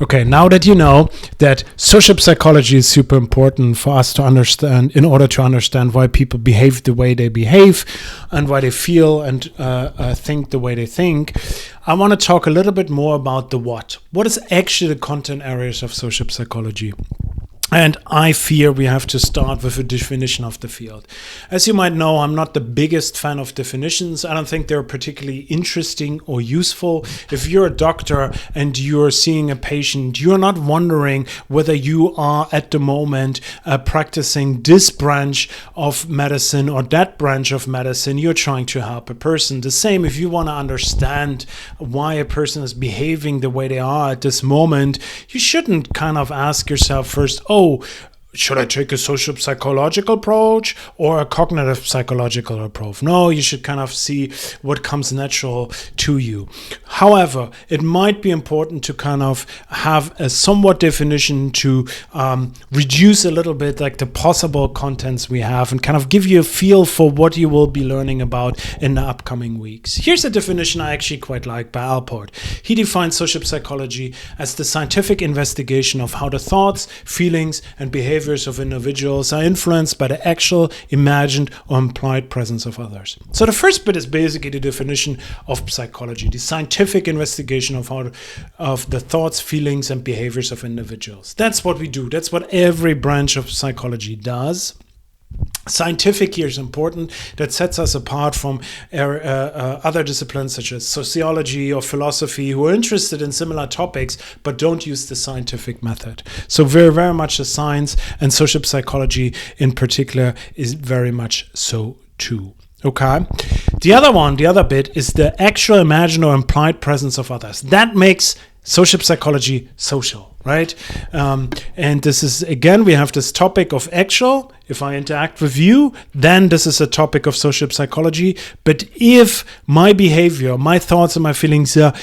Okay, now that you know that social psychology is super important for us to understand, in order to understand why people behave the way they behave and why they feel and think the way they think, I want to talk a little bit more about the what. What is actually the content areas of social psychology? And I fear we have to start with a definition of the field. As you might know, I'm not the biggest fan of definitions. I don't think they're particularly interesting or useful. If you're a doctor and you're seeing a patient, you're not wondering whether you are at the moment practicing this branch of medicine or that branch of medicine. You're trying to help a person. The same if you want to understand why a person is behaving the way they are at this moment, you shouldn't kind of ask yourself first, should I take a social psychological approach or a cognitive psychological approach? No, you should kind of see what comes natural to you. However, it might be important to kind of have a somewhat definition to reduce a little bit like the possible contents we have and kind of give you a feel for what you will be learning about in the upcoming weeks. Here's a definition I actually quite like by Alport. He defines social psychology as the scientific investigation of how the thoughts, feelings, and behaviors of individuals are influenced by the actual, imagined, or implied presence of others. So the first bit is basically the definition of psychology, the scientific investigation of the thoughts, feelings, and behaviors of individuals. That's what we do. That's what every branch of psychology does. Scientific here is important. That sets us apart from other disciplines such as sociology or philosophy who are interested in similar topics but don't use the scientific method. So very, very much the science, and social psychology in particular is very much so too. Okay. The other bit is the actual, imagined, or implied presence of others. That makes social psychology social, right? And this is, again, we have this topic of actual. If I interact with you, then this is a topic of social psychology. But if my behavior, my thoughts and my feelings are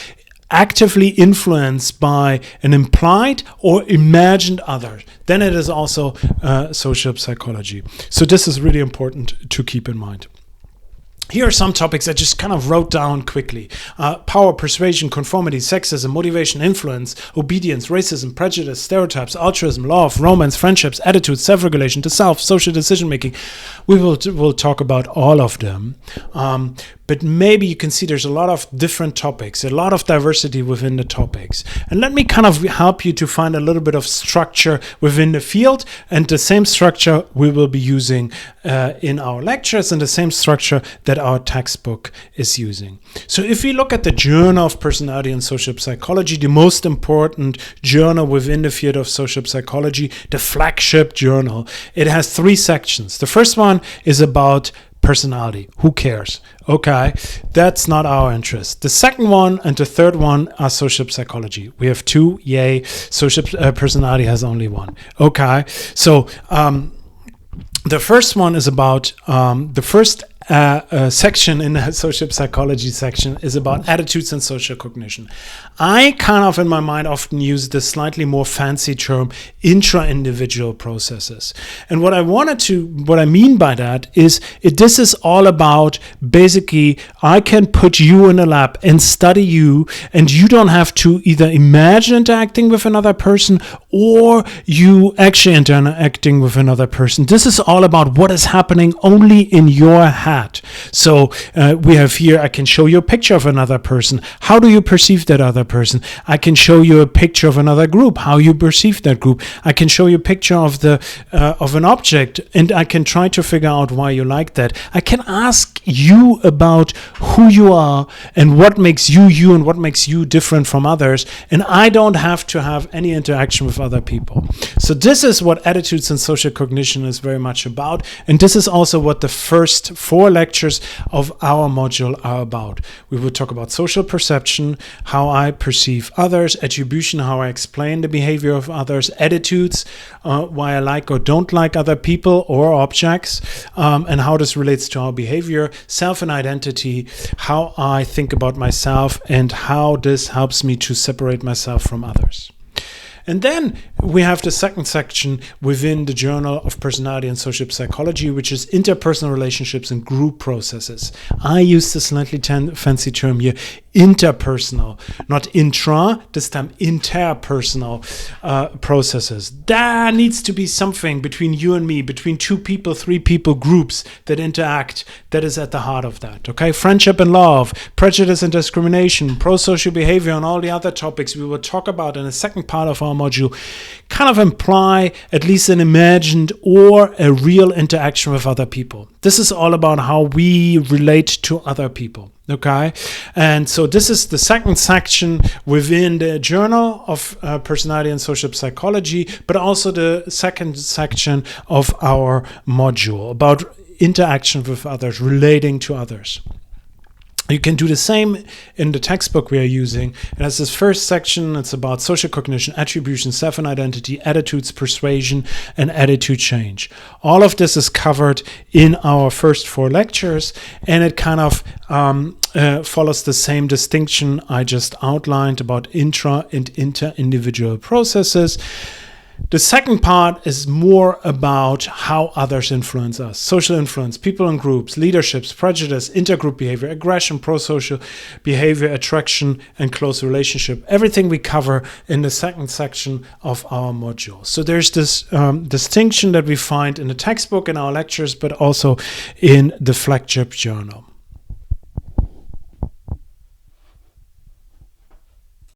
actively influenced by an implied or imagined other, then it is also social psychology. So this is really important to keep in mind. Here are some topics I just kind of wrote down quickly. Power, persuasion, conformity, sexism, motivation, influence, obedience, racism, prejudice, stereotypes, altruism, love, romance, friendships, attitudes, self-regulation, the self, social decision-making. We'll talk about all of them. But maybe you can see there's a lot of different topics, a lot of diversity within the topics. And let me kind of help you to find a little bit of structure within the field, and the same structure we will be using in our lectures, and the same structure that our textbook is using. So if we look at the Journal of Personality and Social Psychology, the most important journal within the field of social psychology, the flagship journal, it has 3 sections. The first one is about personality. Who cares? Okay, that's not our interest. The second one and the third one are social psychology. We have 2, yay. Social personality has only 1. Okay, so the first one is about the first section in the social psychology section is about attitudes and social cognition. I kind of in my mind often use the slightly more fancy term intra-individual processes. And what I mean by that is this is all about basically I can put you in a lab and study you, and you don't have to either imagine interacting with another person or you actually interacting with another person. This is all about what is happening only in your head. So we have here, I can show you a picture of another person. How do you perceive that other person? I can show you a picture of another group, how you perceive that group. I can show you a picture of an object, and I can try to figure out why you like that. I can ask you about who you are and what makes you you and what makes you different from others, and I don't have to have any interaction with other people. So this is what attitudes and social cognition is very much about, and this is also what the first 4 lectures of our module are about. We will talk about social perception, how I perceive others, attribution, how I explain the behavior of others, attitudes, why I like or don't like other people or objects, and how this relates to our behavior, self and identity, how I think about myself, and how this helps me to separate myself from others. And then we have the second section within the Journal of Personality and Social Psychology, which is interpersonal relationships and group processes. I use the slightly fancy term here, interpersonal, not intra, this time interpersonal processes. There needs to be something between you and me, between two people, three people, groups that interact, that is at the heart of that. Okay, friendship and love, prejudice and discrimination, pro-social behavior, and all the other topics we will talk about in the second part of our module kind of imply at least an imagined or a real interaction with other people. This is all about how we relate to other people. Okay, and so this is the second section within the Journal of Personality and Social Psychology, but also the second section of our module about interaction with others, relating to others. You can do the same in the textbook we are using. It has this first section. It's about social cognition, attribution, self and identity, attitudes, persuasion, and attitude change. All of this is covered in our first 4 lectures, and it kind of follows the same distinction I just outlined about intra and inter-individual processes. The second part is more about how others influence us. Social influence, people and groups, leaderships, prejudice, intergroup behavior, aggression, pro-social behavior, attraction, and close relationship. Everything we cover in the second section of our module. So there's this distinction that we find in the textbook, in our lectures, but also in the flagship journal.